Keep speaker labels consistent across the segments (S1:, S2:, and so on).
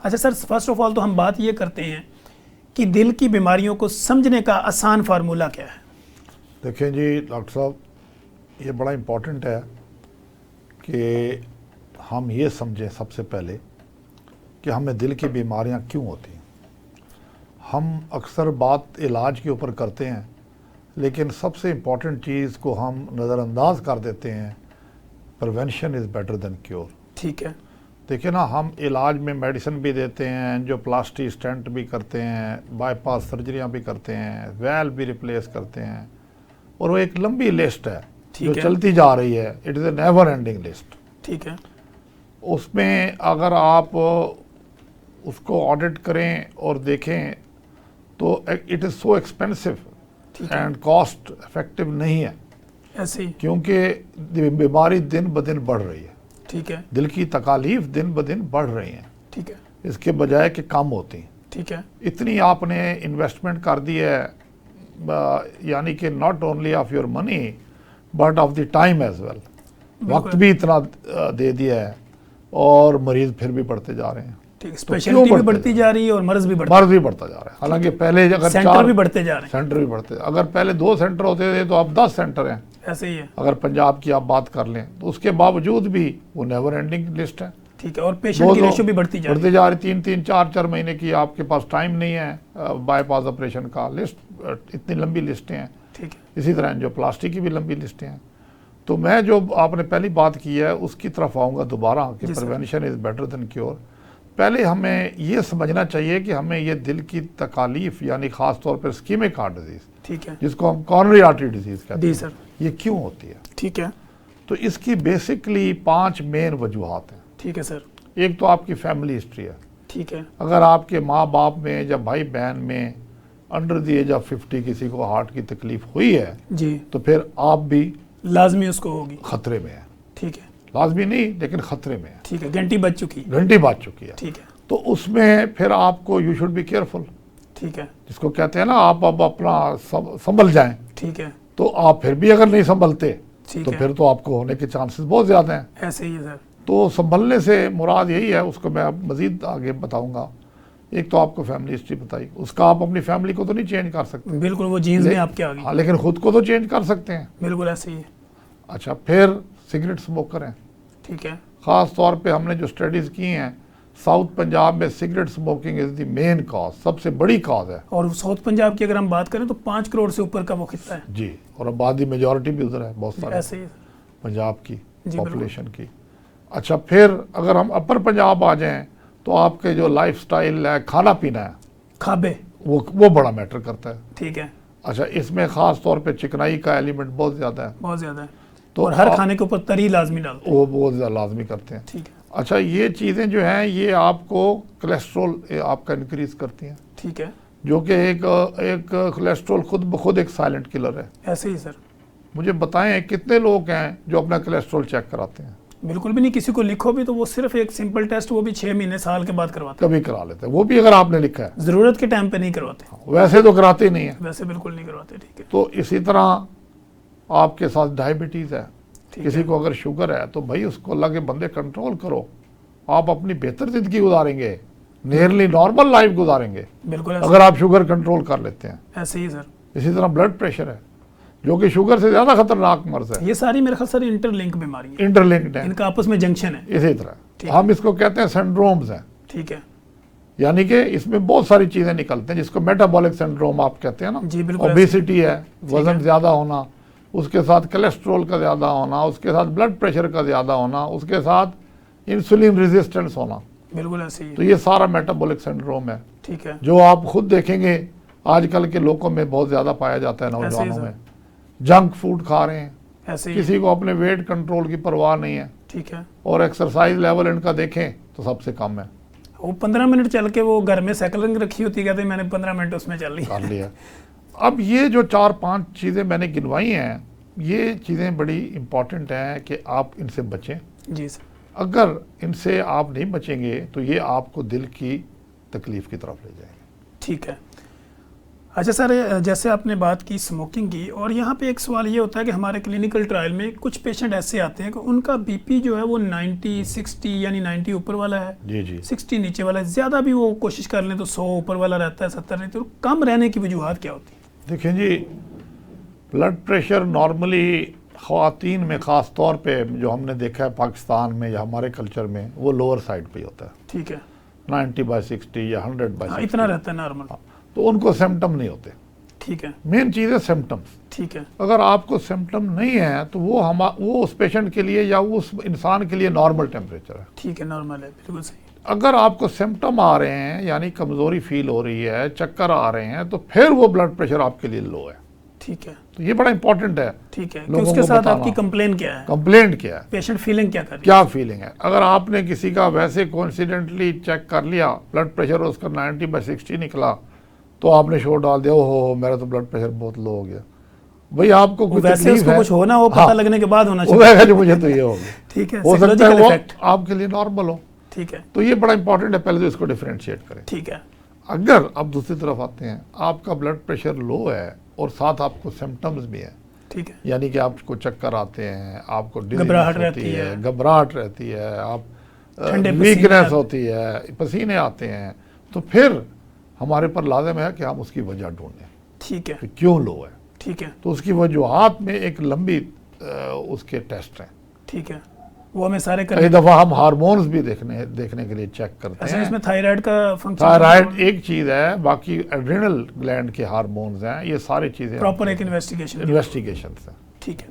S1: अच्छा sir, first of all तो हम बात ये करते हैं कि दिल की बीमारियों को समझने का आसान फार्मूला क्या है?
S2: देखें जी डॉक्टर साहब, ये बड़ा इम्पोर्टेंट है कि हम ये समझें सबसे पहले कि हमें दिल की बीमारियां क्यों होती हैं। हम अक्सर बात इलाज के ऊपर करते हैं, लेकिन सबसे इम्पॉर्टेंट चीज़ को हम नज़रअंदाज कर देते हैं। Prevention is better than cure.
S1: ठीक है।
S2: देखिए ना, हम इलाज में मेडिसिन भी देते हैं, एंजियोप्लास्टी स्टेंट भी करते हैं, बाईपास सर्जरियां भी करते हैं, वैल्व भी रिप्लेस करते हैं, और वो एक लंबी लिस्ट है जो चलती जा रही है। It is a never ending list.
S1: ठीक है।
S2: उसमें अगर आप उसको ऑडिट करें और देखें तो it is so expensive and cost effective नहीं है।
S1: ऐसे ही,
S2: क्योंकि बीमारी दिन ब दिन बढ़ रही है।
S1: ठीक है।
S2: दिल की तकालीफ दिन ब दिन बढ़ रही हैं।
S1: ठीक है।
S2: इसके बजाय कि कम होती।
S1: ठीक है।
S2: इतनी आपने इन्वेस्टमेंट कर दी है, यानी कि not only of your money but of the time as well. वक्त भी इतना दे दिया है और मरीज फिर भी बढ़ते जा रहे हैं।
S1: ठीक, स्पेशलिटी भी बढ़ती जा रही है और मर्ज भी बढ़ता
S2: जा रहा है। हालांकि पहले अगर
S1: सेंटर भी बढ़ते जा रहे हैं,
S2: सेंटर भी बढ़ते, अगर पहले 2 सेंटर होते थे तो अब 10 सेंटर हैं।
S1: ऐसे ही है।
S2: अगर पंजाब की आप बात कर लें तो उसके बावजूद भी वो नेवर एंडिंग लिस्ट है।
S1: ठीक है। और पेशेंट की रेशियो भी बढ़ती जा रही
S2: है। 3-3, 4-4 महीने की आपके पास टाइम नहीं है बाईपास ऑपरेशन का। लिस्ट इतनी लंबी लिस्टें हैं।
S1: ठीक है।
S2: इसी तरह जो प्लास्टिक की भी लंबी लिस्टें हैं। तो मैं जो आपने पहली बात की है उसकी तरफ आऊँगा दोबारा कि prevention is better than cure. पहले हमें ये समझना चाहिए कि हमें ये दिल की तकालीफ, यानी ख़ास तौर पर इस्कीमिक हार्ट डिजीज़,
S1: ठीक है,
S2: जिसको हम कॉर्नरी आर्टरी डिजीज़ कहते हैं,
S1: सर,
S2: ये क्यों होती है।
S1: ठीक है।
S2: तो इसकी बेसिकली 5 मेन वजूहात हैं।
S1: ठीक है सर।
S2: एक तो आपकी फैमिली हिस्ट्री है।
S1: ठीक है।
S2: अगर आपके माँ बाप में या भाई बहन में अंडर द एज ऑफ 50 किसी को हार्ट की तकलीफ हुई है
S1: जी,
S2: तो फिर आप भी
S1: लाजमी उसको होगी,
S2: खतरे में है।
S1: ठीक है।
S2: लाजमी नहीं लेकिन खतरे में है।
S1: ठीक है। घंटी बज चुकी
S2: है।
S1: ठीक है।
S2: तो उसमें फिर आपको यू शुड बी केयरफुल।
S1: ठीक है।
S2: जिसको कहते हैं ना, आप अब अपना संभल जाएं।
S1: ठीक है।
S2: तो आप फिर भी अगर नहीं संभलते तो
S1: है,
S2: फिर तो आपको होने के चांसेस बहुत ज़्यादा हैं।
S1: ऐसे ही है सर।
S2: तो संभलने से मुराद यही है, उसको मैं अब मज़ीद आगे बताऊंगा। एक तो आपको फैमिली हिस्ट्री बताई, उसका आप अपनी फैमिली को तो नहीं चेंज कर सकते।
S1: बिल्कुल, वो जीन्स में आपके आ गई।
S2: हाँ, लेकिन खुद को तो चेंज कर सकते हैं।
S1: बिल्कुल ऐसे ही है।
S2: अच्छा, फिर सिगरेट स्मोकर हैं।
S1: ठीक है।
S2: ख़ास तौर पे हमने जो स्टडीज़ की हैं, साउथ पंजाब में cigarette smoking is the main cause, सबसे बड़ी कॉज है।
S1: और साउथ पंजाब की अगर हम बात करें तो 5 करोड़ से ऊपर का वो खिता है
S2: जी, और आबादी मेजॉरिटी भी उधर है, बहुत सारे
S1: ऐसे ही
S2: पंजाब की पॉपुलेशन की। अच्छा, फिर अगर हम अपर पंजाब आ जाएं तो आपके जो लाइफस्टाइल है, खाना पीना है,
S1: खाबे,
S2: वो बड़ा मैटर करता है।
S1: ठीक है।
S2: अच्छा, इसमें ख़ास तौर पे चिकनाई का एलिमेंट बहुत ज़्यादा है।
S1: बहुत ज़्यादा है। तो और हर खाने के ऊपर तरी लाजमी डालते हैं,
S2: वो बहुत ज़्यादा लाजमी करते हैं।
S1: ठीक है।
S2: अच्छा, ये चीज़ें जो हैं ये आपको कोलेस्ट्रॉल आपका इंक्रीज करती हैं।
S1: ठीक है।
S2: जो कि एक कोलेस्ट्रॉल खुद ब खुद एक साइलेंट किलर है।
S1: ऐसे ही सर।
S2: मुझे बताएं कितने लोग हैं जो अपना कोलेस्ट्रॉल चेक कराते हैं?
S1: बिल्कुल भी नहीं। किसी को लिखो भी तो वो सिर्फ एक सिंपल टेस्ट, वो भी 6 महीने साल के बाद करवाते
S2: हैं। कभी करा लेते हैं, वो भी अगर आपने लिखा है।
S1: जरूरत के टाइम पे नहीं करवाते।
S2: वैसे तो कराते ही नहीं है।
S1: वैसे बिल्कुल नहीं करवाते। ठीक है।
S2: तो इसी तरह आपके साथ डायबिटीज़ है, किसी को अगर शुगर है तो भाई उसको अल्लाह के बंदे कंट्रोल करो। आप अपनी बेहतर ज़िंदगी गुजारेंगे, नियरली नॉर्मल लाइफ गुजारेंगे
S1: बिल्कुल,
S2: अगर आप शुगर कंट्रोल कर लेते हैं।
S1: ऐसे ही सर।
S2: इसी तरह ब्लड प्रेशर है, जो कि शुगर से ज़्यादा खतरनाक मर्ज है।
S1: ये सारी मेरे ख्याल सर इंटरलिंक बीमारी है,
S2: इंटरलिंक्ड है,
S1: इनका आपस में जंक्शन है।
S2: इसी तरह हम इसको कहते हैं सिंड्रोम्स हैं।
S1: ठीक है।
S2: यानी कि इसमें बहुत सारी चीज़ें निकलते हैं, जिसको मेटाबॉलिक सिंड्रोम आप कहते हैं ना।
S1: जी बिल्कुल।
S2: ओबेसिटी है, वजन ज़्यादा होना, उसके साथ कोलेस्ट्रॉल का ज़्यादा होना, उसके साथ ब्लड प्रेशर का ज़्यादा होना, उसके साथ इंसुलिन रेजिस्टेंस होना।
S1: बिल्कुल ऐसे ही।
S2: तो ये सारा मेटाबॉलिक सिंड्रोम है।
S1: ठीक है।
S2: जो आप खुद देखेंगे आजकल के लोगों में बहुत ज़्यादा पाया जाता है, नौजवानों में। जंक फूड खा रहे हैं,
S1: ऐसे ही।
S2: किसी को अपने वेट कंट्रोल की परवाह नहीं है।
S1: ठीक है।
S2: और एक्सरसाइज लेवल इनका देखें तो सबसे कम है।
S1: वो 15 मिनट चल के वो घर में साइकिलिंग रखी होती, कहते मैंने 15 मिनट उसमें चल
S2: लिया। अब ये जो 4-5 चीज़ें मैंने गिनवाई हैं, ये चीज़ें बड़ी इंपॉर्टेंट हैं कि आप इनसे बचें।
S1: जी सर।
S2: अगर इनसे आप नहीं बचेंगे तो ये आपको दिल की तकलीफ की तरफ ले जाएंगे।
S1: ठीक है। अच्छा सर, जैसे आपने बात की स्मोकिंग की, और यहाँ पे एक सवाल ये होता है कि हमारे क्लिनिकल ट्रायल में कुछ पेशेंट ऐसे आते हैं कि उनका बीपी जो है वो 90 60 यानी 90 ऊपर वाला है,
S2: जी जी
S1: 60 नीचे वाला है, ज़्यादा भी वो कोशिश कर लें तो 100 ऊपर वाला रहता है, 70 नहीं, तो कम रहने की वजूहत क्या होती है?
S2: देखें जी, ब्लड प्रेशर नॉर्मली ख़वातीन में ख़ास तौर पे जो हमने देखा है पाकिस्तान में या हमारे कल्चर में, वो लोअर साइड पे ही होता है,
S1: ठीक है,
S2: 90/60 या 100/60,
S1: इतना रहता है नॉर्मल,
S2: तो उनको सिम्टम नहीं होते।
S1: ठीक है,
S2: मेन चीज़ है सिम्टम्स।
S1: ठीक है,
S2: अगर आपको सिम्टम नहीं है तो वो उस पेशेंट के लिए या उस इंसान के लिए नॉर्मल टेम्परेचर है।
S1: ठीक है, नॉर्मल है, बिल्कुल सही।
S2: अगर आपको सिम्टम आ रहे हैं यानी कमज़ोरी फील हो रही है, चक्कर आ रहे हैं, तो फिर वो ब्लड प्रेशर आपके लिए लो है।
S1: ठीक है,
S2: तो ये बड़ा इंपॉर्टेंट है।
S1: ठीक है, कि
S2: लोगों
S1: उसके
S2: को
S1: साथ
S2: बताना।
S1: आपकी कंप्लेन क्या है,
S2: कंप्लेंट क्या है,
S1: पेशेंट फीलिंग क्या कर रही है?
S2: क्या फीलिंग है। अगर आपने किसी का वैसे कोइंसिडेंटली चेक कर लिया, ब्लड प्रेशर उसका 90/60 निकला, तो आपने शोर डाल दिया, ओहो मेरा तो ब्लड प्रेशर बहुत लो हो गया। भाई आपको कुछ
S1: वैसे
S2: तकलीफ
S1: उसको
S2: है,
S1: कुछ होना हो, पता
S2: हाँ,
S1: लगने के बाद होना
S2: वो
S1: चाहिए।
S2: कहेगा जो मुझे तो ये हो गया,
S1: ठीक है,
S2: हो सकता है
S1: साइकोलॉजिकल
S2: वो
S1: इफेक्ट।
S2: आपके लिए नॉर्मल हो।
S1: ठीक है,
S2: तो ये बड़ा इंपॉर्टेंट है, पहले तो इसको डिफरेंशिएट करें।
S1: ठीक है,
S2: अगर आप दूसरी तरफ आते हैं, आपका ब्लड प्रेशर लो है और साथ आपको सिम्टम्स भी है,
S1: ठीक है,
S2: यानी कि आपको चक्कर आते हैं, आपको
S1: घबराहट
S2: dizziness
S1: रहती है,
S2: घबराहट रहती है, आप
S1: ठंडे पसीने
S2: वीकनेस
S1: आते-
S2: होती है, पसीने आते हैं, तो फिर हमारे पर लाजिम है कि हम उसकी वजह ढूंढें
S1: ठीक है,
S2: कि क्यों लो है।
S1: ठीक है,
S2: तो उसकी वजूहात में एक लंबी उसके टेस्ट हैं।
S1: ठीक है, वो हमें सारे
S2: कई
S1: कर।
S2: दफ़ा हम हार्मोन्स भी देखने के लिए चेक करते
S1: अच्छा,
S2: हैं।
S1: इसमें थायराइड का फंक्शन,
S2: थायराइड एक चीज़ है, बाकी एड्रिनल ग्लैंड के हार्मोन्स हैं, ये सारी चीज़ें
S1: प्रॉपर एक इन्वेस्टिगेशन।
S2: इन्वेस्टिगेशन हैं।
S1: ठीक है।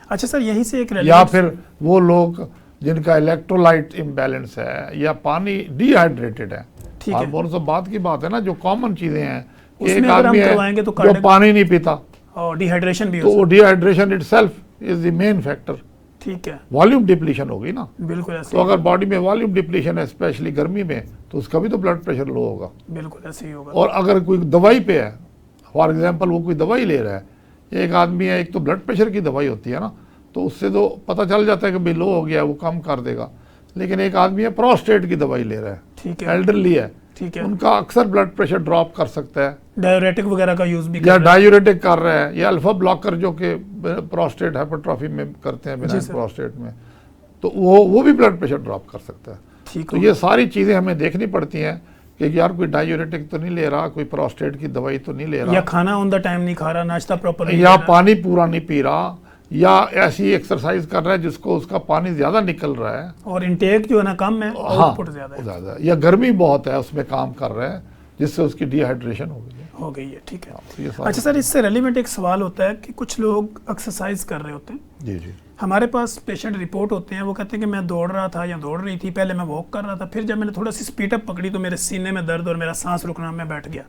S1: अच्छा सर, यहीं से एक
S2: या
S1: relevant-
S2: फिर वो लोग जिनका इलेक्ट्रोलाइट इम्बैलेंस है या पानी डिहाइड्रेटेड है,
S1: ठीक है।
S2: हार्मोन तो बात की बात है ना, जो कॉमन चीज़ें हैं।
S1: उसमें
S2: एक
S1: अगर हम
S2: आदमी है
S1: करवाएंगे तो
S2: जो
S1: कार्डियक-
S2: पानी नहीं पीता,
S1: और डिहाइड्रेशन भी
S2: तो
S1: हो
S2: वो dehydration itself is the main factor.
S1: सकता। ठीक है,
S2: वॉल्यूम डिप्लीशन होगी ना,
S1: बिल्कुल ऐसे
S2: तो
S1: ही,
S2: अगर बॉडी में वॉल्यूम डिप्लीशन है स्पेशली गर्मी में, तो उसका भी तो ब्लड प्रेशर लो होगा।
S1: बिल्कुल ऐसे ही होगा।
S2: और अगर कोई दवाई पे है, फॉर एग्जांपल वो कोई दवाई ले रहा है, एक आदमी है, एक तो ब्लड प्रेशर की दवाई होती है ना, तो उससे तो पता चल जाता है कि भाई लो हो गया, वो कम कर देगा। लेकिन एक आदमी है प्रोस्टेट की दवाई ले रहा है,
S1: ठीक है,
S2: एल्डरली है,
S1: ठीक है,
S2: उनका अक्सर ब्लड प्रेशर ड्रॉप कर सकता है,
S1: डाययूरेटिक वगैरह का यूज भी
S2: या
S1: कर रहे हैं।
S2: डायूरेटिक कर रहा है, या अल्फा ब्लॉकर जो कि प्रोस्टेट हाइपरट्रॉफी में करते हैं, बिना
S1: सर।
S2: प्रोस्टेट में, तो वो भी ब्लड प्रेशर ड्रॉप कर सकता है।
S1: ठीक
S2: तो
S1: हो
S2: ये सारी चीज़ें हमें देखनी पड़ती हैं कि यार कोई डायूरेटिक तो नहीं ले रहा, कोई प्रोस्टेट की दवाई तो नहीं ले
S1: या
S2: रहा,
S1: खाना ऑन द टाइम नहीं खा रहा, नाश्ता प्रॉपर नहीं
S2: या
S1: कर रहा।
S2: पानी पूरा नहीं पी रहा, या ऐसी एक्सरसाइज कर रहा है जिसको उसका पानी ज़्यादा निकल रहा है,
S1: और इनटेक जो है ना कम है,
S2: हाँ
S1: आउटपुट ज्यादा है,
S2: ज़्यादा, या गर्मी बहुत है उसमें काम कर रहा है जिससे उसकी डिहाइड्रेशन हो गई है।
S1: हो गई है। ठीक है।
S2: तो ये सारी-
S1: अच्छा सर, इससे रेलिवेंट एक सवाल होता है कि कुछ लोग एक्सरसाइज कर रहे होते हैं,
S2: जी जी
S1: हमारे पास पेशेंट रिपोर्ट होते हैं, वो कहते हैं कि मैं दौड़ रहा था या दौड़ रही थी, पहले मैं वॉक कर रहा था, फिर जब मैंने थोड़ा सी स्पीड अप पकड़ी तो मेरे सीने में दर्द और मेरा सांस रुकना, मैं बैठ गया।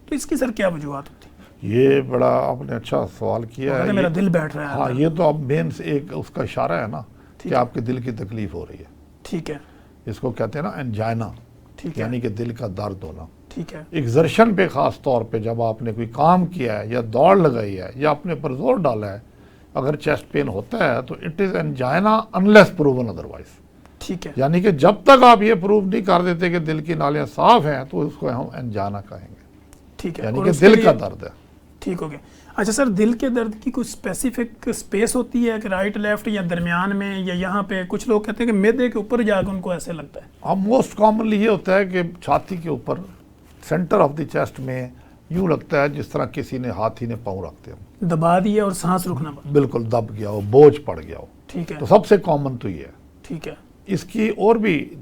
S1: तो इसकी सर क्या वजूहत होती है?
S2: ये बड़ा आपने अच्छा सवाल किया
S1: कहते
S2: है।
S1: हैं, मेरा
S2: ये-
S1: दिल बैठ रहा है
S2: हाँ,
S1: अंदर।
S2: ये तो अब मेन एक उसका इशारा है ना कि
S1: ठीक है।
S2: आपके दिल की तकलीफ हो रही है।
S1: ठीक है,
S2: इसको कहते हैं ना एंजाइना,
S1: ठीक है,
S2: यानी कि दिल का दर्द होना।
S1: ठीक है,
S2: एग्जर्शन पे ख़ास तौर पे जब आपने कोई काम किया है या दौड़ लगाई है या अपने पर जोर डाला है, अगर चेस्ट पेन होता है तो it is angina unless proven otherwise.
S1: ठीक है,
S2: यानी कि जब तक आप ये प्रूव नहीं कर देते कि दिल की नालियाँ साफ हैं, तो उसको हम एंजाइना कहेंगे,
S1: ठीक है।
S2: यानी
S1: और
S2: कि
S1: उसके
S2: दिल का
S1: लिए-
S2: दर्द है।
S1: ठीक हो गया। अच्छा सर, दिल के दर्द की कुछ स्पेसिफिक स्पेस होती है कि राइट लेफ्ट या दरमियान में या यहाँ पे? कुछ लोग कहते हैं कि मैदे के ऊपर जाकर उनको ऐसे लगता है।
S2: अब मोस्ट कॉमनली ये होता है कि छाती के ऊपर सेंटर ऑफ द चेस्ट में यूँ लगता है जिस तरह किसी ने हाथी ने पाँव रखते हो,
S1: दबा दिया और सांस रुकना बंद।
S2: बिल्कुल दब गया हो, बोझ पड़ गया हो।
S1: ठीक है,
S2: तो सबसे कॉमन तो ये है।
S1: ठीक है,
S2: इसकी और भी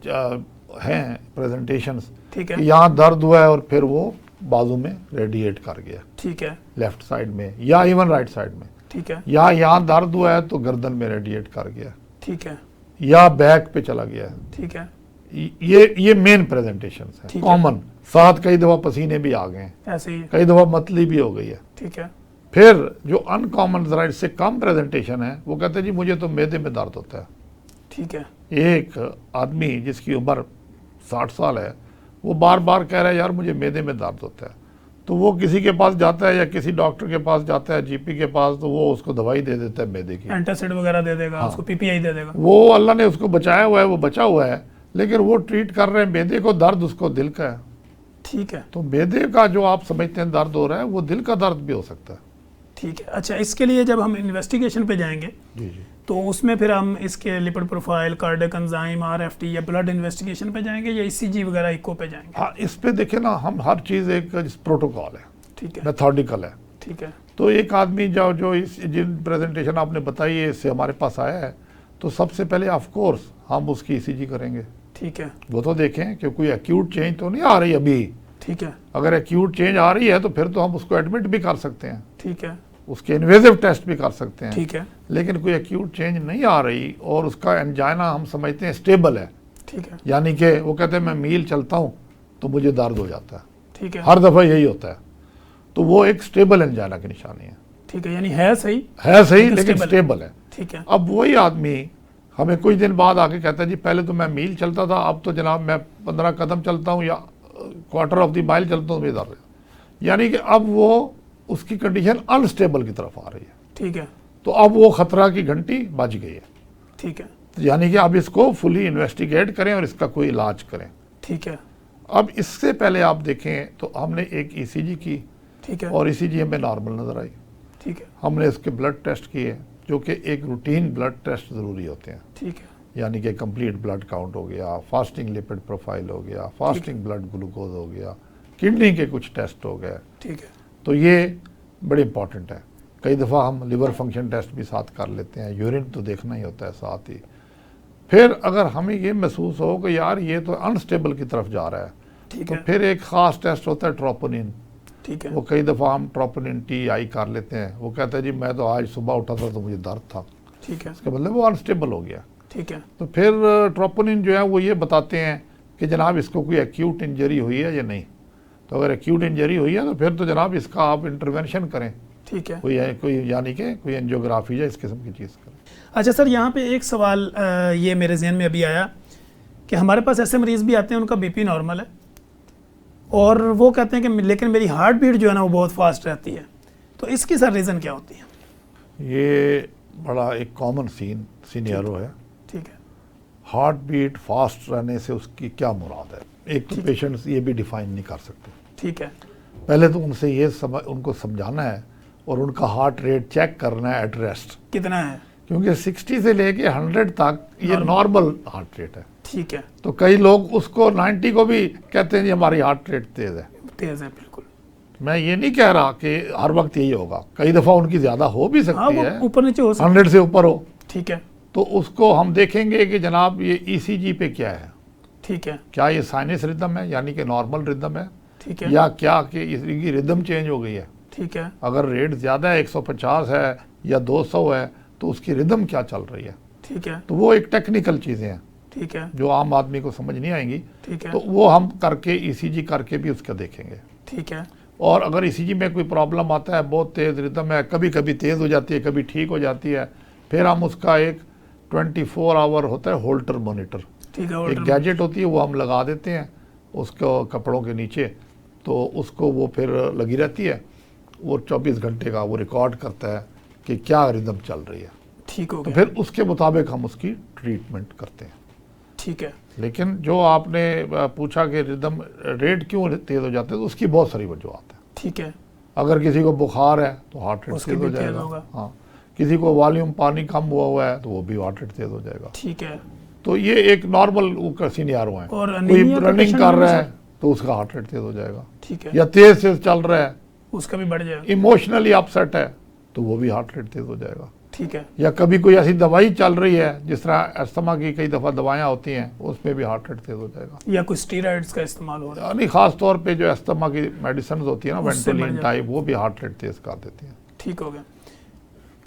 S2: हैं प्रेजेंटेशंस
S1: ठीक
S2: कि
S1: है,
S2: यहाँ दर्द हुआ है और फिर वो बाजू में रेडिएट कर गया,
S1: ठीक है,
S2: लेफ्ट साइड में या इवन राइट साइड में,
S1: ठीक है,
S2: या यहाँ दर्द हुआ है तो गर्दन में रेडिएट कर गया,
S1: ठीक है,
S2: या बैक पे चला गया है।
S1: ठीक है,
S2: ये मेन प्रेजेंटेशंस हैं
S1: ठीक है।
S2: कॉमन। साथ कई दफ़ा पसीने भी आ गए हैं,
S1: ऐसे ही।
S2: कई दफ़ा मतली भी हो गई है।
S1: ठीक है,
S2: फिर जो अनकॉमन जरा इससे कम प्रेजेंटेशन है, वो कहते हैं जी मुझे तो मैदे में दर्द होता है।
S1: ठीक है,
S2: एक आदमी जिसकी उम्र 60 साल है, वो बार बार कह रहा है यार मुझे मैदे में दर्द होता है। तो वो किसी के पास जाता है या किसी डॉक्टर के पास जाता है, जीपी के पास, तो वो उसको दवाई दे देता है मैदे की।
S1: एंटासिड वगैरह दे देगा, उसको पीपीआई दे देगा।
S2: वो अल्लाह ने उसको बचाया हुआ है, वो बचा हुआ है, लेकिन वो ट्रीट कर रहे हैं मैदे को, दर्द उसको दिल का है।
S1: ठीक है,
S2: तो मैदे का जो आप समझते हैं दर्द हो रहा है वो दिल का दर्द भी हो सकता है।
S1: ठीक है। अच्छा, इसके लिए जब हम इन्वेस्टिगेशन पे जाएंगे
S2: जी जी।
S1: तो उसमें फिर हम इसके lipid profile, cardiac enzyme, RFT या ब्लड इन्वेस्टिगेशन पे जाएंगे या ईसीजी वगैरह इको पे जाएंगे?
S2: हाँ, इस पे देखे ना, हम हर चीज़ एक प्रोटोकॉल है,
S1: ठीक है,
S2: मेथोडिकल है।
S1: ठीक है,
S2: तो एक आदमी जो इस जिन प्रेजेंटेशन आपने बताई है इससे हमारे पास आया है, तो सबसे पहले ऑफ कोर्स हम उसकी ईसीजी करेंगे।
S1: ठीक है,
S2: वो तो देखें कि कोई एक्यूट चेंज तो नहीं आ रही अभी।
S1: ठीक है,
S2: अगर एक्यूट चेंज आ रही है तो फिर तो हम उसको एडमिट भी कर सकते हैं,
S1: ठीक है,
S2: उसके इन्वेजिव टेस्ट भी कर सकते हैं।
S1: ठीक है,
S2: लेकिन कोई एक्यूट चेंज नहीं आ रही और उसका एंजाइना हम समझते हैं स्टेबल है,
S1: ठीक है,
S2: यानी कि वो कहते हैं मैं मील चलता हूँ तो मुझे दर्द हो जाता है,
S1: ठीक है,
S2: हर दफ़ा यही होता है, तो वो एक स्टेबल एंजाइना की निशानी है।
S1: ठीक है, यानी है सही,
S2: लेकिन स्टेबल है।
S1: ठीक है,
S2: अब वही आदमी हमें कुछ दिन बाद आके कहता है जी पहले तो मैं मील चलता था, अब तो जनाब मैं 15 कदम चलता हूँ या क्वार्टर ऑफ द माइल चलता हूँ, बेदार। यानी कि अब वो उसकी कंडीशन अनस्टेबल की तरफ आ रही है।
S1: ठीक है,
S2: तो अब वो खतरा की घंटी बज गई है।
S1: ठीक है,
S2: यानी कि अब इसको फुली इन्वेस्टिगेट करें और इसका कोई इलाज करें।
S1: ठीक है,
S2: अब इससे पहले आप देखें तो हमने एक ईसीजी की,
S1: ठीक है,
S2: और ईसीजी हमें नॉर्मल नज़र आई।
S1: ठीक है,
S2: हमने इसके ब्लड टेस्ट किए जो कि एक रूटीन ब्लड टेस्ट ज़रूरी होते हैं,
S1: ठीक है,
S2: यानी कि कंप्लीट ब्लड काउंट हो गया, फास्टिंग लिपिड प्रोफाइल हो गया, फास्टिंग ब्लड ग्लूकोज हो गया, किडनी के कुछ टेस्ट हो गए।
S1: ठीक है,
S2: तो ये बड़े इंपॉर्टेंट है। कई दफ़ा हम लिवर फंक्शन टेस्ट भी साथ कर लेते हैं, यूरिन तो देखना ही होता है साथ ही। फिर अगर हमें ये महसूस हो कि यार ये तो अनस्टेबल की तरफ जा रहा है,
S1: ठीक
S2: तो
S1: है,
S2: फिर एक ख़ास टेस्ट होता है ट्रोपोनिन।
S1: ठीक है,
S2: वो कई दफ़ा हम ट्रोपोनिन TI कर लेते हैं। वो कहता है जी मैं तो आज सुबह उठा था तो मुझे दर्द था,
S1: ठीक है,
S2: इसका मतलब वो अनस्टेबल हो गया।
S1: ठीक है,
S2: तो फिर ट्रोपोनिन जो है वो ये बताते हैं कि जनाब इसको कोई एक्यूट इंजरी हुई है या नहीं। तो अगर एक्यूट इंजरी हुई है तो फिर तो जनाब इसका आप इंटरवेंशन करें,
S1: ठीक है।
S2: कोई यानी कि कोई एंजियोग्राफी या इस किस्म की चीज़ करें।
S1: अच्छा सर, यहाँ पे एक सवाल ये मेरे जहन में अभी आया कि हमारे पास ऐसे मरीज़ भी आते हैं उनका बीपी नॉर्मल है और वो कहते हैं कि लेकिन मेरी हार्ट बीट जो है ना वो बहुत फास्ट रहती है, तो इसकी सर रीज़न क्या होती है?
S2: ये बड़ा एक कॉमन सीनियरो है।
S1: ठीक है,
S2: हार्ट बीट फास्ट रहने से उसकी क्या मुराद है? एक तो पेशेंट्स ये भी डिफाइन नहीं कर सकते।
S1: ठीक है,
S2: पहले तो उनसे ये उनको समझाना है और उनका हार्ट रेट चेक करना है एट रेस्ट,
S1: कितना है,
S2: क्योंकि 60 से लेके 100 तक ये नॉर्मल हार्ट रेट है।
S1: ठीक है,
S2: तो कई लोग उसको 90 को भी कहते हैं जी हमारी हार्ट रेट तेज़ है।
S1: तेज़ है, बिल्कुल।
S2: मैं ये नहीं कह रहा कि हर वक्त यही होगा, कई दफ़ा उनकी ज़्यादा हो भी
S1: हाँ,
S2: सकती
S1: वो
S2: है,
S1: ऊपर नीचे हो सकता
S2: 100 से ऊपर हो।
S1: है। ठीक है,
S2: तो उसको हम देखेंगे कि जनाब ये ECG पे क्या है,
S1: ठीक है,
S2: क्या ये साइनस रिदम है यानी कि नॉर्मल रिदम है,
S1: ठीक है,
S2: या क्या कि इसकी रिदम चेंज हो गई है।
S1: ठीक है,
S2: अगर रेट ज़्यादा है, 150 है या 200 है, तो उसकी रिदम क्या चल रही है।
S1: ठीक है,
S2: तो वो एक टेक्निकल चीज़ें हैं
S1: ठीक है,
S2: जो आम आदमी को समझ नहीं आएंगी।
S1: ठीक है,
S2: तो वो हम करके ECG करके भी उसका देखेंगे।
S1: ठीक है,
S2: और अगर ECG में कोई प्रॉब्लम आता है, बहुत तेज़ रिदम है, कभी कभी तेज़ हो जाती है, कभी ठीक हो जाती है, फिर हम उसका एक 24 आवर होता है होल्टर मॉनिटर,
S1: ठीक है,
S2: एक गैजेट होती है, वो हम लगा देते हैं उसको कपड़ों के नीचे, तो उसको वो फिर लगी रहती है, वो 24 घंटे का वो रिकॉर्ड करता है कि क्या रिदम चल रही है।
S1: ठीक हो
S2: तो
S1: गया,
S2: फिर उसके मुताबिक हम उसकी ट्रीटमेंट करते हैं।
S1: ठीक है,
S2: लेकिन जो आपने पूछा कि रिदम रेट क्यों तेज़ हो जाते हैं, तो उसकी बहुत सारी वजूहत है।
S1: ठीक है,
S2: अगर किसी को बुखार है तो हार्ट रेट
S1: उसके
S2: तेज़ हो
S1: भी तेज़
S2: जाएगा।
S1: होगा।
S2: हाँ, किसी को वॉल्यूम पानी कम हुआ है तो वो भी हार्ट रेट तेज़ हो जाएगा।
S1: ठीक है।
S2: तो ये एक नॉर्मल सीनियर है।
S1: और
S2: कोई
S1: anemia का
S2: रनिंग
S1: पेशेंट
S2: कर
S1: में
S2: रहा
S1: भी
S2: है तो उसका हार्ट रेट तेज़ हो जाएगा,
S1: ठीक है,
S2: या तेज़ से चल रहा है,
S1: उसका भी बढ़ जाएगा।
S2: इमोशनली अपसेट है तो वो भी हार्ट रेट तेज़ हो जाएगा।
S1: ठीक है,
S2: या कभी कोई ऐसी दवाई चल रही है, जिस तरह अस्थमा की कई दफ़ा दवाइयाँ होती हैं, उसमें भी हार्ट रेट तेज़ हो जाएगा।
S1: या कुछ स्टीरॉइड्स का इस्तेमाल हो रहा है।
S2: यानी खास तौर पे जो अस्थमा की मेडिसिन होती है ना,
S1: उससे बढ़
S2: वेंटोलिन
S1: जाता
S2: टाइप, वो भी हार्ट रेट तेज़ कर देती है।
S1: ठीक हो गया।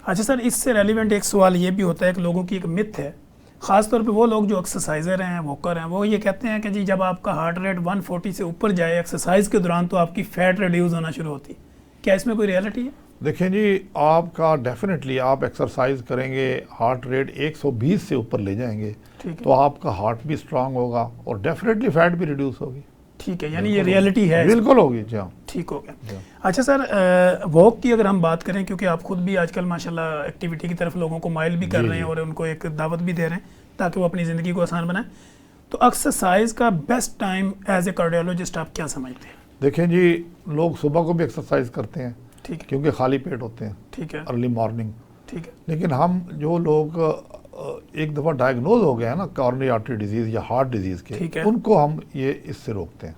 S1: अच्छा सर, इससे रेलिवेंट एक सवाल ये भी होता है कि लोगों की एक मिथ है, ख़ास तौर पे वो लोग जो एक्सरसाइजर हैं, वॉकर हैं, वो ये कहते हैं कि जी जब आपका हार्ट रेट 140 से ऊपर जाए एक्सरसाइज के दौरान तो आपकी फैट रिड्यूस होना शुरू होती है। क्या इसमें कोई रियलिटी है?
S2: देखें जी, आपका डेफिनेटली आप एक्सरसाइज करेंगे, हार्ट रेट 120 से ऊपर ले जाएंगे,
S1: ठीक है,
S2: तो आपका हार्ट भी स्ट्रांग होगा और डेफिनेटली फैट भी रिड्यूस होगी।
S1: ठीक है, यानी ये रियलिटी है।
S2: बिल्कुल होगी जी। हाँ,
S1: ठीक हो गया।
S2: जी।
S1: अच्छा सर, वॉक की अगर हम बात करें, क्योंकि आप खुद भी आजकल माशाल्लाह एक्टिविटी की तरफ लोगों को माइल भी कर
S2: जी,
S1: रहे हैं
S2: जी।
S1: और उनको एक दावत भी दे रहे हैं ताकि वो अपनी ज़िंदगी को आसान बनाएं, तो एक्सरसाइज का best time as a cardiologist आप क्या समझते हैं?
S2: देखें जी, लोग सुबह को भी एक्सरसाइज करते हैं,
S1: ठीक है,
S2: क्योंकि खाली पेट होते हैं,
S1: ठीक है,
S2: अर्ली मॉर्निंग।
S1: ठीक है,
S2: लेकिन हम जो लोग एक दफ़ा डायग्नोज हो गए हैं ना कॉर्नरी आर्टरी डिजीज़ या हार्ट डिजीज़
S1: ठीक
S2: के,
S1: है।
S2: उनको हम ये इससे रोकते हैं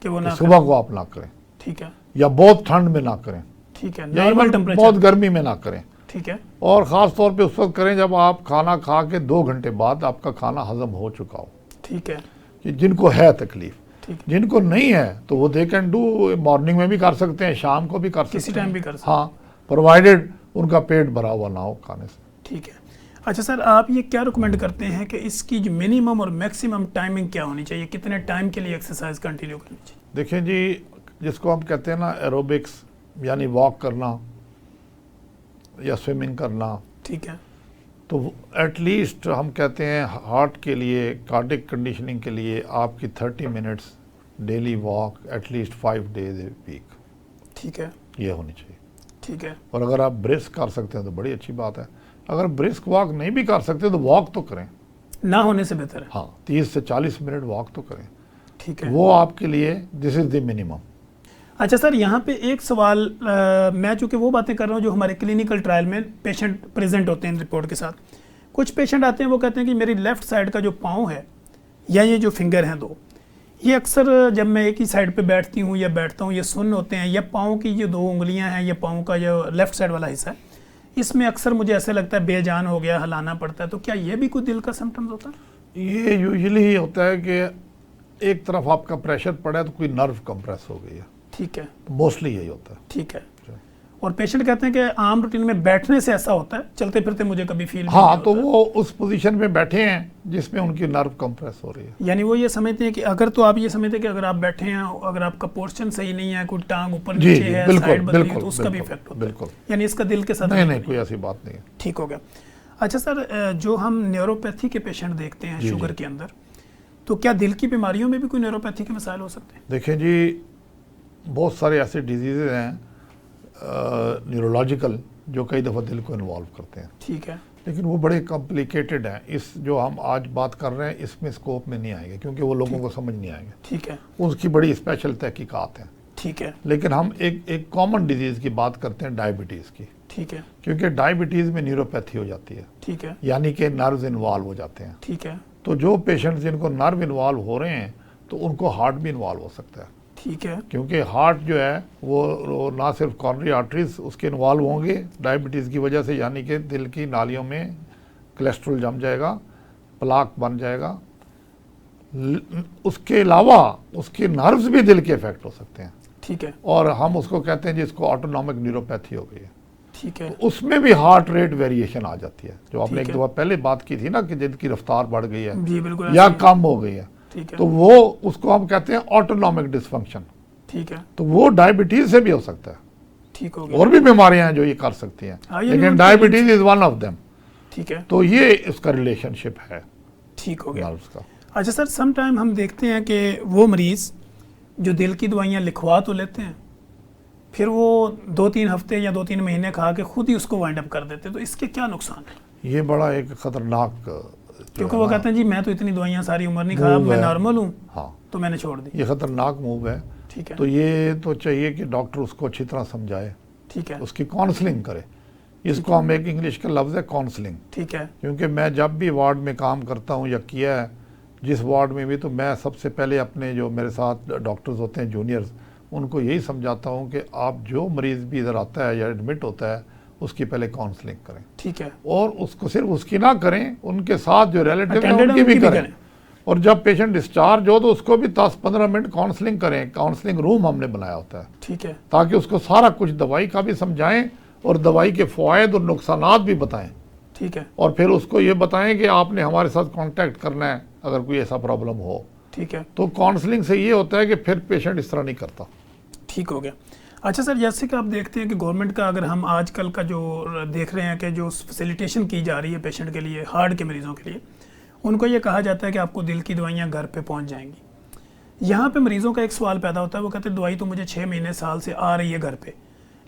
S1: कि वो
S2: कि
S1: ना
S2: सुबह को आप ना करें,
S1: ठीक है,
S2: या बहुत ठंड में ना करें,
S1: ठीक है,
S2: या
S1: नॉर्मल
S2: even
S1: टेम्परेचर,
S2: बहुत गर्मी में ना करें,
S1: ठीक है,
S2: और ख़ास तौर पे उस वक्त करें जब आप खाना खा के 2 घंटे बाद आपका खाना हजम हो चुका हो,
S1: ठीक है,
S2: कि जिनको है तकलीफ।
S1: ठीक है,
S2: जिनको नहीं है तो वो दे कैन डू, मॉर्निंग में भी कर सकते हैं, शाम को भी कर सकते हैं,
S1: किसी टाइम भी कर सकते हैं।
S2: हाँ, प्रोवाइडेड उनका पेट भरा हुआ ना हो खाने से।
S1: ठीक है। अच्छा सर, आप ये क्या रिकमेंड करते हैं कि इसकी जो मिनिमम और मैक्सिमम टाइमिंग क्या होनी चाहिए, कितने टाइम के लिए एक्सरसाइज कंटिन्यू करनी चाहिए?
S2: देखें जी, जिसको हम कहते हैं ना एरोबिक्स, यानी वॉक करना या स्विमिंग करना,
S1: ठीक है,
S2: तो एटलीस्ट हम कहते हैं हार्ट के लिए, कार्डिक कंडीशनिंग के लिए आपकी 30 minutes daily walk at least 5 days a week,
S1: ठीक है,
S2: ये होनी चाहिए।
S1: ठीक है,
S2: और अगर आप ब्रिस्क कर सकते हैं तो बड़ी अच्छी बात है। अगर ब्रिस्क वॉक नहीं भी कर सकते तो वॉक तो करें,
S1: ना होने से बेहतर है।
S2: हाँ, 30 से 40 मिनट वॉक तो करें,
S1: ठीक है।
S2: वो आपके लिए दिस इज़ द मिनिमम।
S1: अच्छा सर, यहाँ पे एक सवाल, मैं चूँकि वो बातें कर रहा हूँ जो हमारे क्लिनिकल ट्रायल में पेशेंट प्रेजेंट होते हैं रिपोर्ट के साथ। कुछ पेशेंट आते हैं, वो कहते हैं कि मेरी लेफ़्ट साइड का जो पाँव है या ये जो फिंगर हैं 2, ये अक्सर जब मैं एक ही साइड पे बैठती हूँ या बैठता हूँ, ये सुन्न होते हैं, या पाँव की जो 2 उंगलियाँ हैं, ये पाँव का जो लेफ़्ट साइड वाला हिस्सा है, इसमें अक्सर मुझे ऐसा लगता है बेजान हो गया, हिलाना पड़ता है। तो क्या ये भी कोई दिल का सिम्टम्स होता है?
S2: ये यूजुअली ही होता है कि एक तरफ आपका प्रेशर पड़ा है तो कोई नर्व कंप्रेस हो गई है,
S1: ठीक है,
S2: मोस्टली यही होता है।
S1: ठीक है। और पेशेंट कहते हैं कि आम रूटीन में बैठने से ऐसा होता है, चलते फिरते मुझे कभी फील नहीं
S2: हाँ,
S1: होता
S2: तो
S1: है।
S2: वो उस पोजीशन में बैठे हैं जिसमें उनकी नर्व कंप्रेस हो रही है।
S1: यानी वो ये समझते हैं कि अगर, तो आप ये समझते हैं कि अगर आप बैठे हैं, अगर आपका पोर्शन सही नहीं है, कोई टांग ऊपर
S2: जी,
S1: नीचे
S2: जी,
S1: है,
S2: बिल्कुल,
S1: साइड बदली है,
S2: बिल्कुल,
S1: तो उसका भी
S2: बिल्कुल,
S1: इफेक्ट होता है।
S2: बिल्कुल।
S1: यानी इसका दिल के साथ
S2: नहीं, कोई ऐसी बात नहीं है।
S1: ठीक हो गया। अच्छा सर, जो हम न्यूरोपैथी के पेशेंट देखते हैं शुगर के अंदर, तो क्या दिल की बीमारियों में भी कोई न्यूरोपैथी के मसाइल हो सकते हैं?
S2: देखें जी, बहुत सारे ऐसे डिजीज़ हैं न्यूरोलॉजिकल जो कई दफ़ा दिल को इन्वॉल्व करते हैं,
S1: ठीक है,
S2: लेकिन वो बड़े कॉम्प्लिकेटेड हैं। इस जो हम आज बात कर रहे हैं इसमें स्कोप में नहीं आएंगे, क्योंकि वो लोगों को समझ नहीं आएंगे,
S1: ठीक है,
S2: उसकी बड़ी स्पेशल तहकीकात हैं।
S1: ठीक है,
S2: लेकिन हम एक कॉमन डिजीज़ की बात करते हैं, डायबिटीज़ की,
S1: ठीक है,
S2: क्योंकि डायबिटीज़ में न्यूरोपैथी हो जाती है,
S1: ठीक है,
S2: यानी कि नर्व्स इन्वॉल्व हो जाते हैं।
S1: ठीक है,
S2: तो जो पेशेंट जिनको नर्व इन्वॉल्व हो रहे हैं तो उनको हार्ट भी इन्वॉल्व हो सकता है,
S1: ठीक है,
S2: क्योंकि हार्ट जो है वो ना सिर्फ कॉर्नरी आर्टरीज उसके इन्वॉल्व होंगे डायबिटीज़ की वजह से, यानी कि दिल की नालियों में कोलेस्ट्रॉल जम जाएगा, प्लाक बन जाएगा। उसके अलावा उसके नर्व्स भी दिल के इफेक्ट हो सकते हैं,
S1: ठीक है,
S2: और हम उसको कहते हैं जिसको ऑटोनॉमिक न्यूरोपैथी हो गई है।
S1: ठीक है,
S2: तो उसमें भी हार्ट रेट वेरिएशन आ जाती है, जो आपने
S1: ठीक
S2: एक
S1: है।
S2: दफ़ा पहले बात की थी ना कि जिनकी रफ्तार बढ़ गई है
S1: जी बिल्कुल
S2: या
S1: ऐसे ही।
S2: कम हो गई है,
S1: ठीक है,
S2: तो वो उसको हम कहते हैं ऑटोनॉमिक डिसफंक्शन।
S1: ठीक है,
S2: तो वो डायबिटीज से भी हो सकता है,
S1: ठीक हो गया।
S2: और भी बीमारियां हैं जो ये कर सकती हैं,
S1: हाँ, ये
S2: लेकिन
S1: भी
S2: diabetes is one of them.
S1: ठीक है,
S2: तो ये इसका रिलेशनशिप है
S1: ठीक हो गया।
S2: नर्व्स का।
S1: अच्छा सर, सम टाइम हम देखते हैं कि वो मरीज़ जो दिल की दवाइयाँ लिखवा तो लेते हैं, फिर वो 2-3 हफ्ते या 2-3 महीने खा के खुद ही उसको वाइंड अप कर देते हैं। तो इसके क्या नुकसान है?
S2: ये बड़ा एक खतरनाक
S1: क्योंकि वो कहते हैं जी मैं तो इतनी दवाइयाँ सारी उम्र नहीं खाया, मैं नॉर्मल हूँ,
S2: हाँ,
S1: तो मैंने छोड़ दी।
S2: ये खतरनाक मूव है।
S1: ठीक है,
S2: तो ये तो चाहिए कि डॉक्टर उसको अच्छी तरह समझाए,
S1: ठीक है,
S2: उसकी काउंसलिंग करे। इसको हम एक इंग्लिश का लफ्ज़ है काउंसलिंग,
S1: ठीक है,
S2: क्योंकि मैं जब भी वार्ड में काम करता हूँ या किया है जिस वार्ड में भी, तो मैं सबसे पहले अपने जो मेरे साथ डॉक्टर्स होते हैं जूनियर्स, उनको यही समझाता हूँ कि आप जो मरीज़ भी इधर आता है या एडमिट होता है उसकी पहले काउंसलिंग करें,
S1: ठीक है,
S2: और उसको सिर्फ उसकी ना करें, उनके साथ जो रिलेटिव हैं
S1: Attended
S2: उनकी भी
S1: उनकी भी
S2: करें। और जब पेशेंट डिस्चार्ज हो तो उसको भी 10-15 मिनट काउंसलिंग करें। काउंसलिंग रूम हमने बनाया होता है
S1: ठीक है,
S2: ताकि उसको सारा कुछ दवाई का भी समझाएं और दवाई के फ़वायद और नुकसानात भी बताएं,
S1: ठीक है,
S2: और फिर उसको ये बताएं कि आपने हमारे साथ कांटेक्ट करना है अगर कोई ऐसा प्रॉब्लम हो।
S1: ठीक है,
S2: तो काउंसलिंग से ये होता है कि फिर पेशेंट इस तरह नहीं करता।
S1: ठीक हो गया। अच्छा सर, जैसे कि आप देखते हैं कि गवर्नमेंट का, अगर हम आजकल का जो देख रहे हैं कि जो फैसिलिटेशन की जा रही है पेशेंट के लिए, हार्ट के मरीज़ों के लिए, उनको ये कहा जाता है कि आपको दिल की दवाइयाँ घर पे पहुंच जाएंगी। यहाँ पे मरीज़ों का एक सवाल पैदा होता है, वो कहते हैं दवाई तो मुझे 6 महीने साल से आ रही है घर पे,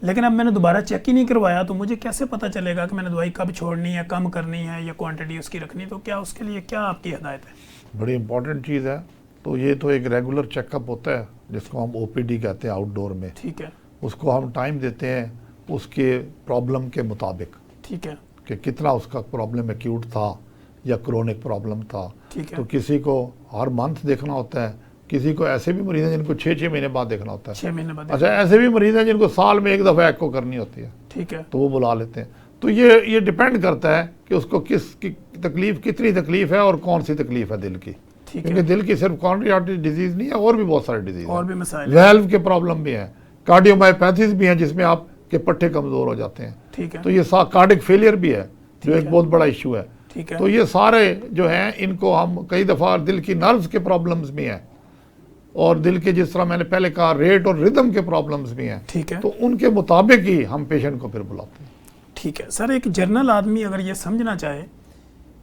S1: लेकिन अब मैंने दोबारा चेक ही नहीं करवाया, तो मुझे कैसे पता चलेगा कि मैंने दवाई कब छोड़नी है, कम करनी है या क्वांटिटी उसकी रखनी? तो क्या उसके लिए क्या आपकी हिदायत है?
S2: बड़ी इम्पोर्टेंट चीज़ है। तो ये तो एक रेगुलर चेकअप होता है जिसको हम ओपीडी कहते हैं आउटडोर में।
S1: ठीक है।
S2: उसको हम टाइम देते हैं उसके प्रॉब्लम के मुताबिक,
S1: ठीक है।
S2: कि कितना उसका प्रॉब्लम एक्यूट था या क्रोनिक प्रॉब्लम था।
S1: ठीक है।
S2: तो किसी को हर मंथ देखना होता है, किसी को ऐसे भी मरीज हैं जिनको 6-6 महीने बाद देखना होता है।
S1: 6 महीने बाद।
S2: अच्छा, ऐसे भी मरीज हैं जिनको साल में एक दफ़ा एको करनी होती है।
S1: ठीक है।
S2: तो वो बुला लेते हैं। तो ये डिपेंड करता है कि उसको तकलीफ कितनी तकलीफ है और कौन सी तकलीफ है दिल की।
S1: ठीक
S2: क्योंकि
S1: है।
S2: दिल की सिर्फ कॉरोनरी आर्टरी डिजीज नहीं है, और भी बहुत सारे डिजीज
S1: और
S2: हैं।
S1: भी मसाइल हैं।
S2: वेल्व के प्रॉब्लम भी हैं, कार्डियोमायोपैथीज भी हैं जिसमें आपके पट्टे कमज़ोर हो जाते हैं।
S1: ठीक है।
S2: तो ये कार्डिक फेलियर भी है जो
S1: ठीक
S2: एक
S1: है।
S2: बहुत बड़ा इशू है।
S1: ठीक है।
S2: तो ये सारे जो हैं इनको हम कई दफ़ा दिल की नर्व्स के प्रॉब्लम्स भी हैं, और दिल के जिस तरह मैंने पहले कहा रेट और रिदम के प्रॉब्लम्स भी हैं।
S1: ठीक है।
S2: तो उनके मुताबिक ही हम पेशेंट को फिर बुलाते हैं।
S1: ठीक है सर, एक जनरल आदमी अगर ये समझना चाहे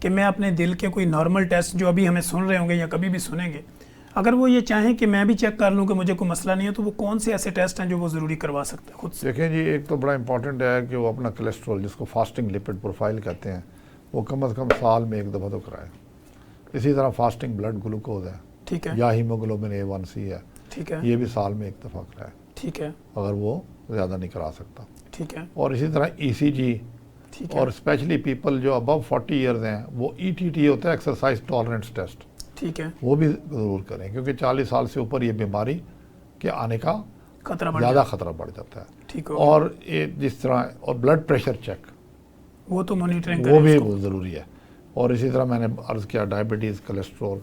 S1: कि मैं अपने दिल के कोई नॉर्मल टेस्ट जो अभी हमें सुन रहे होंगे या कभी भी सुनेंगे, अगर वो ये चाहें कि मैं भी चेक कर लूँ कि मुझे कोई मसला नहीं है, तो वो कौन से ऐसे टेस्ट हैं जो वो ज़रूरी करवा सकते हैं खुद से?
S2: देखें जी, एक तो बड़ा इंपॉर्टेंट है कि वो अपना कोलेस्ट्रॉल, जिसको फास्टिंग लिपिड प्रोफाइल कहते हैं, वो कम से कम साल में एक दफ़ा तो कराए। इसी तरह फास्टिंग ब्लड ग्लूकोज है,
S1: ठीक है।
S2: या हीमोग्लोबिन A1C है,
S1: ठीक है।
S2: ये भी साल में एक दफ़ा कराए,
S1: ठीक है।
S2: अगर वो ज़्यादा नहीं करा सकता।
S1: ठीक है।
S2: और इसी तरह ECG,
S1: ठीक है।
S2: और स्पेशली पीपल जो अबव 40 ईयर्स हैं, वो ETT होता है, एक्सरसाइज टॉलरेंस टेस्ट,
S1: ठीक है।
S2: वो भी ज़रूर करें, क्योंकि 40 साल से ऊपर ये बीमारी के आने का
S1: खतरा बढ़
S2: ज़्यादा
S1: जाता
S2: खतरा बढ़ जाता है।
S1: है। ठीक हो।
S2: और ये जिस तरह, और ब्लड प्रेशर चेक,
S1: वो तो मॉनिटरिंग
S2: वो भी बहुत ज़रूरी है। और इसी तरह मैंने अर्ज़ किया डायबिटीज़, कोलेस्ट्रॉल,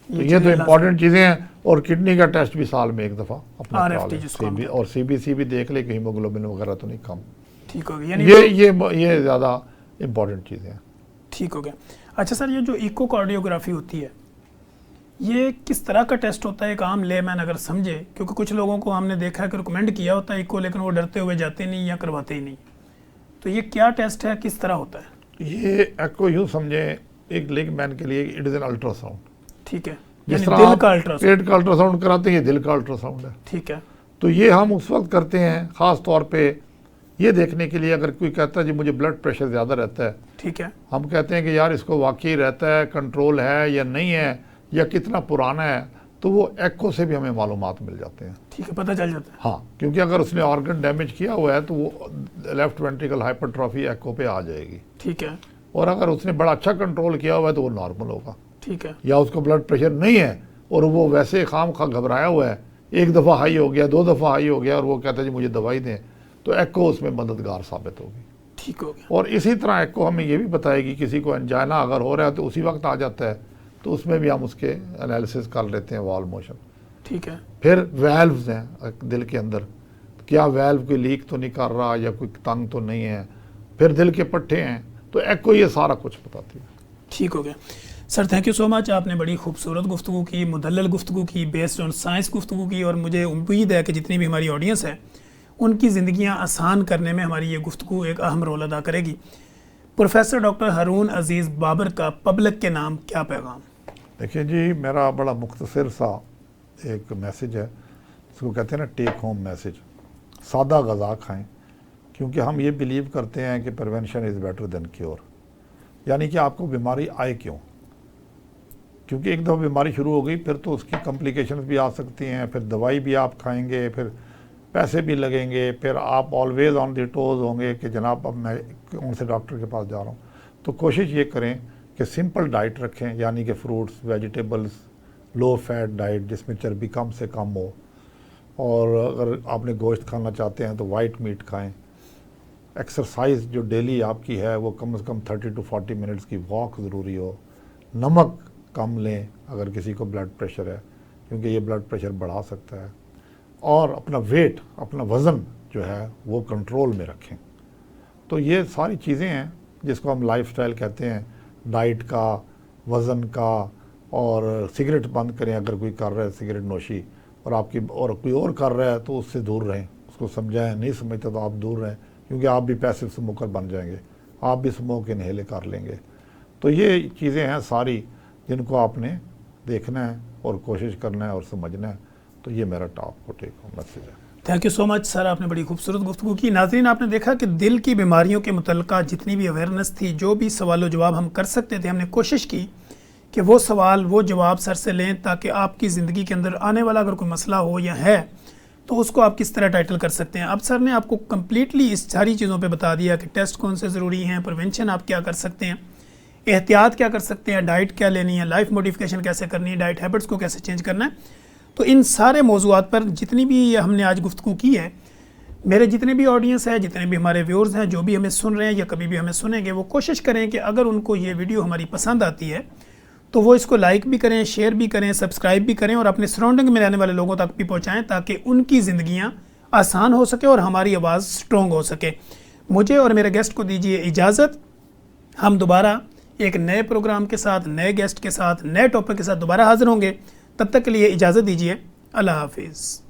S2: तो ये तो इम्पॉर्टेंट चीज़ें हैं। और किडनी का टेस्ट भी साल में एक दफ़ा अपना करा
S1: RFT
S2: लें।
S1: जिसको हम
S2: और CBC भी देख ले कि हीमोग्लोबिन वगैरह तो नहीं कम।
S1: ठीक हो गया, यानी
S2: ये ज़्यादा इम्पॉर्टेंट चीज़ें हैं।
S1: ठीक हो गया। अच्छा सर, ये जो इकोकार्डियोग्राफी होती है, ये किस तरह का टेस्ट होता है? एक आम लेमैन अगर समझे, क्योंकि कुछ लोगों को हमने देखा है कि रिकमेंड किया होता है इको, लेकिन वो डरते हुए जाते नहीं या करवाते ही नहीं। तो ये क्या टेस्ट है, किस तरह होता है?
S2: ये एको यूँ समझें, एक लेग मैन के लिए इट इज़ एन अल्ट्रासाउंड।
S1: ठीक है,
S2: जिस
S1: यानी
S2: तरह
S1: दिल
S2: आप
S1: का अल्ट्रासाउंड।
S2: पेट का अल्ट्रासाउंड कराते हैं, ये दिल का अल्ट्रासाउंड है।
S1: ठीक है।
S2: तो ये हम उस वक्त करते हैं ख़ास तौर पे ये देखने के लिए, अगर कोई कहता है जी मुझे ब्लड प्रेशर ज़्यादा रहता है,
S1: ठीक है।
S2: हम कहते हैं कि यार इसको वाकई रहता है, कंट्रोल है या नहीं है, या कितना पुराना है, तो वो एको से भी हमें मालूमात मिल जाते हैं।
S1: ठीक है, पता चल जाता है।
S2: हाँ, क्योंकि अगर उसने ऑर्गन डैमेज किया हुआ है तो वो लेफ्ट वेंट्रिकल हाइपरट्रॉफी एको पे आ जाएगी।
S1: ठीक है।
S2: और अगर उसने बड़ा अच्छा कंट्रोल किया हुआ है तो वो नॉर्मल होगा।
S1: ठीक है।
S2: या उसको ब्लड प्रेशर नहीं है और वो वैसे खाम खा घबराया हुआ है, एक दफ़ा हाई हो गया, 2 दफ़ा हाई हो गया, और वो कहता है जी मुझे दवाई दें, तो एको उसमें मददगार साबित होगी।
S1: ठीक हो गया।
S2: और इसी तरह एको हमें ये भी बताएगी किसी को एंजाइना अगर हो रहा है तो उसी वक्त आ जाता है, तो उसमें भी हम उसके एनालिसिस कर लेते हैं, वाल्व मोशन।
S1: ठीक है।
S2: फिर वेल्व्स हैं दिल के अंदर, क्या वेल्व कोई लीक तो नहीं कर रहा या कोई तंग तो नहीं है। फिर दिल के पट्टे हैं, तो एको ये सारा कुछ बताती है।
S1: ठीक हो गया sir, thank you so much. आपने बड़ी खूबसूरत गुफ्तगू की, मुदल्लल गुफ्तगू की, बेस्ड ऑन साइंस गुफ्तगू की, और मुझे उम्मीद है कि जितनी भी हमारी ऑडियंस है उनकी ज़िंदगियां आसान करने में हमारी ये गुफ्तगू एक अहम रोल अदा करेगी। प्रोफेसर डॉक्टर हारून अजीज़ बाबर का पब्लिक के नाम क्या पैगाम?
S2: देखिए जी, मेरा बड़ा मुख्तसर सा एक मैसेज है, इसको कहते हैं ना टेक होम मैसेज। सादा ग़ज़ा खाएं, क्योंकि हम ये बिलीव करते हैं कि prevention is better than cure. यानी कि आपको बीमारी आए क्यों, क्योंकि एक दफ़ा बीमारी शुरू हो गई फिर तो उसकी कॉम्प्लिकेशंस भी आ सकती हैं, फिर दवाई भी आप खाएंगे, फिर पैसे भी लगेंगे, फिर आप ऑलवेज़ ऑन द टोज़ होंगे कि जनाब अब मैं कौन से डॉक्टर के पास जा रहा हूँ। तो कोशिश ये करें कि सिंपल डाइट रखें, यानी कि fruits, vegetables, low fat diet जिसमें चर्बी कम से कम हो, और अगर आपने गोश्त खाना चाहते हैं तो वाइट मीट खाएं। एक्सरसाइज जो डेली आपकी है वो कम से कम 30 to 40 मिनट्स की वॉक ज़रूरी हो। नमक कम लें अगर किसी को ब्लड प्रेशर है, क्योंकि ये ब्लड प्रेशर बढ़ा सकता है। और अपना वेट, अपना वज़न जो है वो कंट्रोल में रखें। तो ये सारी चीज़ें हैं जिसको हम लाइफस्टाइल कहते हैं, डाइट का, वज़न का। और सिगरेट बंद करें अगर कोई कर रहा है सिगरेट नोशी, और कोई और कर रहा है तो उससे दूर रहें, उसको समझाएं, नहीं समझता तो आप दूर रहें, क्योंकि आप भी पैसिव स्मोकर बन जाएंगे, आप भी स्मोक इनहेल कर लेंगे। तो ये चीज़ें हैं सारी जिनको आपने देखना है और कोशिश करना है और समझना है। तो ये मेरा टॉप को टेक होम मैसेज है।
S1: Thank you so much sir, आपने बड़ी खूबसूरत गुफ्तगू की। नाज़रीन, आपने देखा कि दिल की बीमारियों के मुतल्लिक़ा जितनी भी अवेयरनेस थी, जो भी सवाल जवाब हम कर सकते थे, हमने कोशिश की कि वो सवाल वो जवाब सर से लें, ताकि आपकी ज़िंदगी के अंदर आने वाला अगर कोई मसला हो या है तो उसको आप किस तरह टाइटल कर सकते हैं। अब सर ने आपको कम्प्लीटली इस सारी चीज़ों पे बता दिया कि टेस्ट कौन से ज़रूरी हैं, प्रिवेंशन आप क्या कर सकते हैं, एहतियात क्या कर सकते हैं, डाइट क्या लेनी है, लाइफ मॉडिफिकेशन कैसे करनी है, डाइट हैबिट्स को कैसे चेंज करना है। तो इन सारे मौज़ूआत पर जितनी भी हमने आज गुफ्तगू की है, मेरे जितने भी ऑडियंस है, जितने भी हमारे व्यूअर्स हैं, जो भी हमें सुन रहे हैं या कभी भी हमें सुनेंगे, वो कोशिश करें कि अगर उनको ये वीडियो हमारी पसंद आती है तो वो इसको लाइक भी करें, शेयर भी करें, सब्सक्राइब भी करें और अपने सराउंडिंग में रहने वाले लोगों तक भी पहुँचाएँ, ताकि उनकी ज़िंदगियाँ आसान हो सके और हमारी आवाज़ स्ट्रॉन्ग हो सके। मुझे और मेरे गेस्ट को दीजिए इजाज़त। हम दोबारा एक नए प्रोग्राम के साथ, नए गेस्ट के साथ, नए टॉपिक के साथ दोबारा हाजिर होंगे। तब तक के लिए इजाज़त दीजिए। अल्लाह हाफिज़।